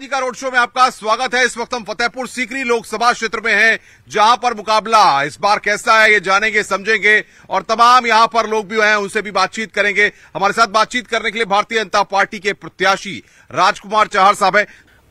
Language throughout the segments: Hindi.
जी का रोड शो में आपका स्वागत है। इस वक्त हम फतेहपुर सीकरी लोकसभा क्षेत्र में हैं, जहां पर मुकाबला इस बार कैसा है ये जानेंगे, समझेंगे और तमाम यहां पर लोग भी हैं उनसे भी बातचीत करेंगे। हमारे साथ बातचीत करने के लिए भारतीय जनता पार्टी के प्रत्याशी राजकुमार चाहर साहब है।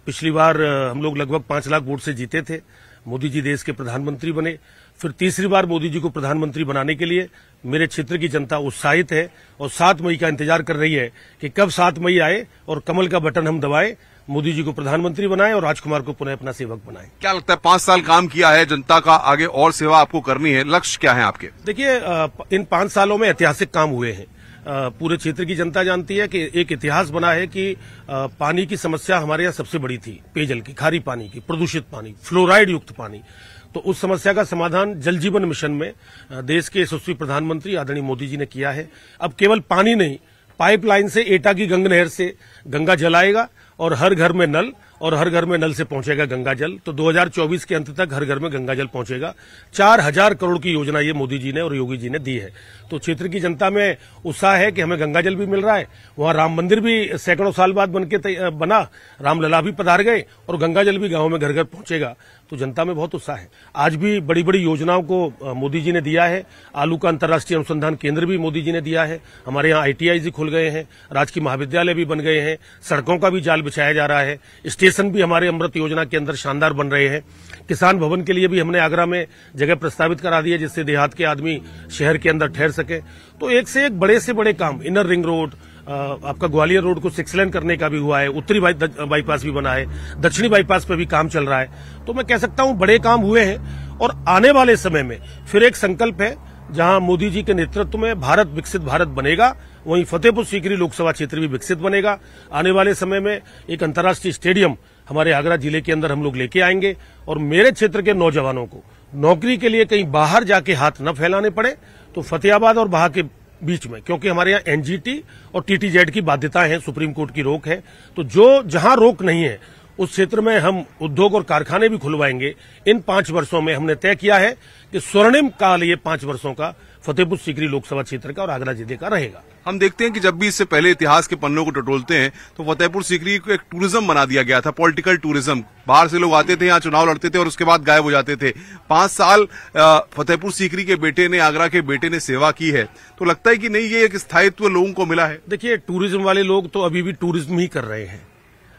पिछली बार हम लोग लगभग 5 लाख वोट से जीते थे। मोदी जी देश के प्रधानमंत्री बने। फिर तीसरी बार मोदी जी को प्रधानमंत्री बनाने के लिए मेरे क्षेत्र की जनता उत्साहित है और 7 मई का इंतजार कर रही है कि कब 7 मई आए और कमल का बटन हम दबाएं, मोदी जी को प्रधानमंत्री बनाएं और राजकुमार को पुनः अपना सेवक बनाएं। क्या लगता है, 5 साल काम किया है जनता का, आगे और सेवा आपको करनी है, लक्ष्य क्या है आपके? देखिए, इन 5 सालों में ऐतिहासिक काम हुए हैं। पूरे क्षेत्र की जनता जानती है कि एक इतिहास बना है कि पानी की समस्या हमारे यहाँ सबसे बड़ी थी, पेयजल की, खारी पानी की, प्रदूषित पानी, फ्लोराइड युक्त पानी। तो उस समस्या का समाधान जल जीवन मिशन में देश के यशस्वी प्रधानमंत्री आदरणीय मोदी जी ने किया है। अब केवल पानी नहीं, पाइपलाइन से एटा की गंगा नहर से गंगा जल आएगा और हर घर में नल, और हर घर में नल से पहुंचेगा गंगा जल। तो 2024 के अंत तक हर घर में गंगा जल पहुंचेगा। 4000 करोड़ की योजना ये मोदी जी ने और योगी जी ने दी है। तो क्षेत्र की जनता में उत्साह है कि हमें गंगा जल भी मिल रहा है। वहां राम मंदिर भी सैकड़ों साल बाद बना, रामलला भी पधार गए और गंगा जल भी गांव में घर घर पहुंचेगा। तो जनता में बहुत उत्साह है। आज भी बड़ी बड़ी योजनाओं को मोदी जी ने दिया है। आलू का अंतर्राष्ट्रीय अनुसंधान केंद्र भी मोदी जी ने दिया है। हमारे यहाँ ITI खुल गए हैं, राजकीय महाविद्यालय भी बन गए हैं, सड़कों का भी जाल बिछाया जा रहा है, स्टेशन भी हमारे अमृत योजना के अंदर शानदार बन रहे हैं। किसान भवन के लिए भी हमने आगरा में जगह प्रस्तावित करा दी है, जिससे देहात के आदमी शहर के अंदर ठहर सके। तो एक से एक बड़े से बड़े काम, इनर रिंग रोड, आपका ग्वालियर रोड को 6 लेन करने का भी हुआ है, उत्तरी बाईपास भी बना है, दक्षिणी बाईपास पे भी काम चल रहा है। तो मैं कह सकता हूं बड़े काम हुए हैं और आने वाले समय में फिर एक संकल्प है, जहां मोदी जी के नेतृत्व में भारत विकसित भारत बनेगा, वहीं फतेहपुर सीकरी लोकसभा क्षेत्र भी विकसित बनेगा। आने वाले समय में एक अंतर्राष्ट्रीय स्टेडियम हमारे आगरा जिले के अंदर हम लोग लेके आएंगे और मेरे क्षेत्र के नौजवानों को नौकरी के लिए कहीं बाहर जाके हाथ न फैलाने पड़े, तो फतेहाबाद और बहा के बीच में, क्योंकि हमारे यहाँ NGT और TTZ की बाध्यताएं हैं, सुप्रीम कोर्ट की रोक है, तो जो जहां रोक नहीं है उस क्षेत्र में हम उद्योग और कारखाने भी खुलवाएंगे। इन 5 वर्षों में हमने तय किया है कि स्वर्णिम काल ये 5 वर्षों का फतेहपुर सीकरी लोकसभा क्षेत्र का और आगरा जिले का रहेगा। हम देखते हैं कि जब भी इससे पहले इतिहास के पन्नों को टटोलते हैं तो फतेहपुर सीकरी को एक टूरिज्म बना दिया गया था, पॉलिटिकल टूरिज्म। बाहर से लोग आते थे, यहाँ चुनाव लड़ते थे और उसके बाद गायब हो जाते थे। 5 साल फतेहपुर सीकरी के बेटे ने, आगरा के बेटे ने सेवा की है, तो लगता है कि नहीं ये एक स्थायित्व लोगों को मिला है। देखिए, टूरिज्म वाले लोग तो अभी भी टूरिज्म ही कर रहे हैं,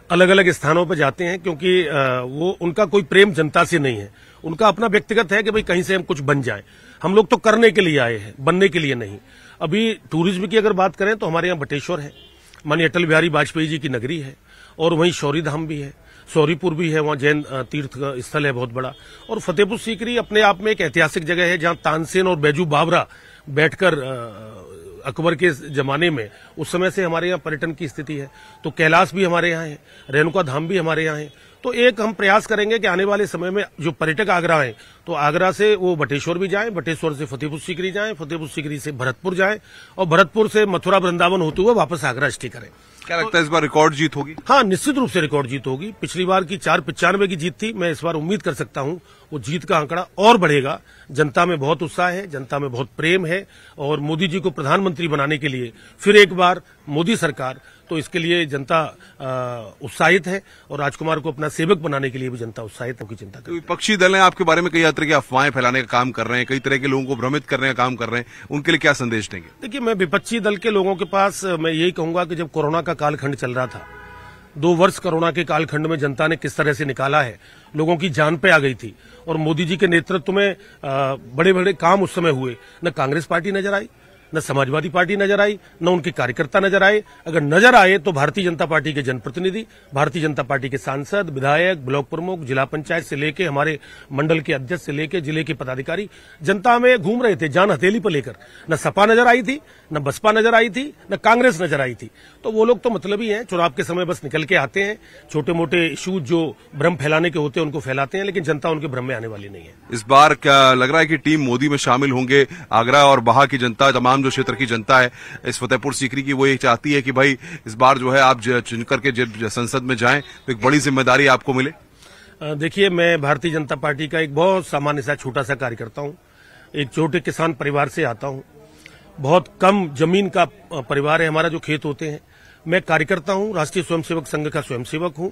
अलग अलग स्थानों पर जाते हैं, क्योंकि वो उनका कोई प्रेम जनता से नहीं है, उनका अपना व्यक्तिगत है कि भाई कहीं से हम कुछ बन जाएं। हम लोग तो करने के लिए आए हैं, बनने के लिए नहीं। अभी टूरिज्म की अगर बात करें तो हमारे यहाँ बटेश्वर है, माननीय अटल बिहारी वाजपेयी जी की नगरी है, और वहीं शौरी धाम भी है, सौरीपुर भी है, वहाँ जैन तीर्थ स्थल है बहुत बड़ा। और फतेहपुर सीकरी अपने आप में एक ऐतिहासिक जगह है, जहाँ तानसेन और बैजू बावरा बैठकर अकबर के जमाने में उस समय से हमारे यहाँ पर्यटन की स्थिति है। तो कैलाश भी हमारे यहाँ है, रेणुका धाम भी हमारे यहाँ है। तो एक हम प्रयास करेंगे कि आने वाले समय में जो पर्यटक आगरा हैं, तो आगरा से वो बटेश्वर भी जाएं, बटेश्वर से फतेहपुर सीकरी जाएं, फतेहपुर सीकरी से भरतपुर जाएं और भरतपुर से मथुरा वृंदावन होते हुए वापस आगरा स्टे करें। क्या लगता है इस बार रिकॉर्ड जीत होगी? हाँ, निश्चित रूप से रिकॉर्ड जीत होगी। पिछली बार की 495 की जीत थी, मैं इस बार उम्मीद कर सकता हूं वो जीत का आंकड़ा और बढ़ेगा। जनता में बहुत उत्साह है, जनता में बहुत प्रेम है और मोदी जी को प्रधानमंत्री बनाने के लिए फिर एक बार मोदी सरकार, तो इसके लिए जनता उत्साहित है और राजकुमार को अपना सेवक बनाने के लिए भी जनता उत्साहित होगी। चिंता तो विपक्षी दल हैं आपके बारे में कई तरह की अफवाहें फैलाने का काम कर रहे हैं, कई तरह के लोगों को भ्रमित करने का काम कर रहे हैं, उनके लिए क्या संदेश देंगे? देखिए, मैं विपक्षी दल के लोगों के पास मैं यही कहूंगा कि जब कोरोना का कालखंड चल रहा था, 2 वर्ष कोरोना के कालखंड में जनता ने किस तरह से निकाला है, लोगों की जान पे आ गई थी और मोदी जी के नेतृत्व में बड़े बड़े काम उस समय हुए। न कांग्रेस पार्टी नजर आई, न समाजवादी पार्टी नजर आई, न उनके कार्यकर्ता नजर आए। अगर नजर आए तो भारतीय जनता पार्टी के जनप्रतिनिधि, भारतीय जनता पार्टी के सांसद, विधायक, ब्लॉक प्रमुख, जिला पंचायत से लेके हमारे मंडल के अध्यक्ष से लेके जिले के पदाधिकारी जनता में घूम रहे थे, जान हथेली पर लेकर। न सपा नजर आई थी, न बसपा नजर आई थी, न कांग्रेस नजर आई थी। तो वो लोग तो मतलबी हैं, चुनाव के समय बस निकल के आते हैं, छोटे मोटे इशूज जो भ्रम फैलाने के होते हैं उनको फैलाते हैं, लेकिन जनता उनके भ्रम में आने वाली नहीं है। इस बार क्या लग रहा है कि टीम मोदी में शामिल होंगे? आगरा और बहा की जनता, तमाम जो क्षेत्र की जनता है इस फतेहपुर सीकरी की, वो ये चाहती है कि भाई इस बार जो है आप चुनकर के संसद में जाएं तो एक बड़ी जिम्मेदारी आपको मिले। देखिए, मैं भारतीय जनता पार्टी का एक बहुत सामान्य सा छोटा सा कार्यकर्ता हूं, एक छोटे किसान परिवार से आता हूं, बहुत कम जमीन का परिवार है हमारा, जो खेत होते हैं। मैं कार्यकर्ता हूं, राष्ट्रीय स्वयंसेवक संघ का स्वयंसेवक हूं।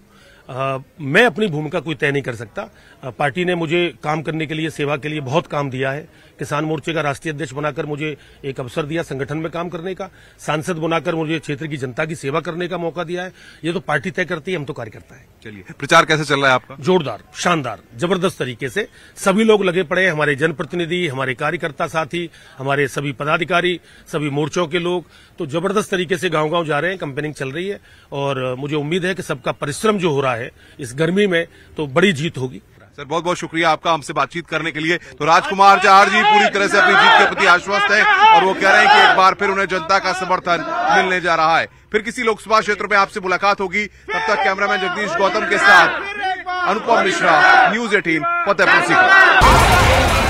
मैं अपनी भूमिका कोई तय नहीं कर सकता। पार्टी ने मुझे काम करने के लिए, सेवा के लिए बहुत काम दिया है। किसान मोर्चे का राष्ट्रीय अध्यक्ष बनाकर मुझे एक अवसर दिया संगठन में काम करने का, सांसद बनाकर मुझे क्षेत्र की जनता की सेवा करने का मौका दिया है। ये तो पार्टी तय करती है, हम तो कार्यकर्ता है। चलिए, प्रचार कैसे चल रहा है आपका? जोरदार, शानदार, जबरदस्त तरीके से सभी लोग लगे पड़े हैं। हमारे जनप्रतिनिधि, हमारे कार्यकर्ता साथी, हमारे सभी पदाधिकारी, सभी मोर्चों के लोग तो जबरदस्त तरीके से गांव-गांव जा रहे हैं। कैंपेनिंग चल रही है और मुझे उम्मीद है कि सबका परिश्रम जो हो रहा है इस गर्मी में तो बड़ी जीत होगी। सर, बहुत बहुत शुक्रिया आपका हमसे बातचीत करने के लिए। तो राजकुमार चहार जी पूरी तरह से अपनी जीत के प्रति आश्वस्त हैं और वो कह रहे हैं कि एक बार फिर उन्हें जनता का समर्थन मिलने जा रहा है। फिर किसी लोकसभा क्षेत्र में आपसे मुलाकात होगी। तब तक कैमरामैन जगदीश गौतम के साथ अनुपम मिश्रा, न्यूज़ 18, फतेहपुर सीकरी।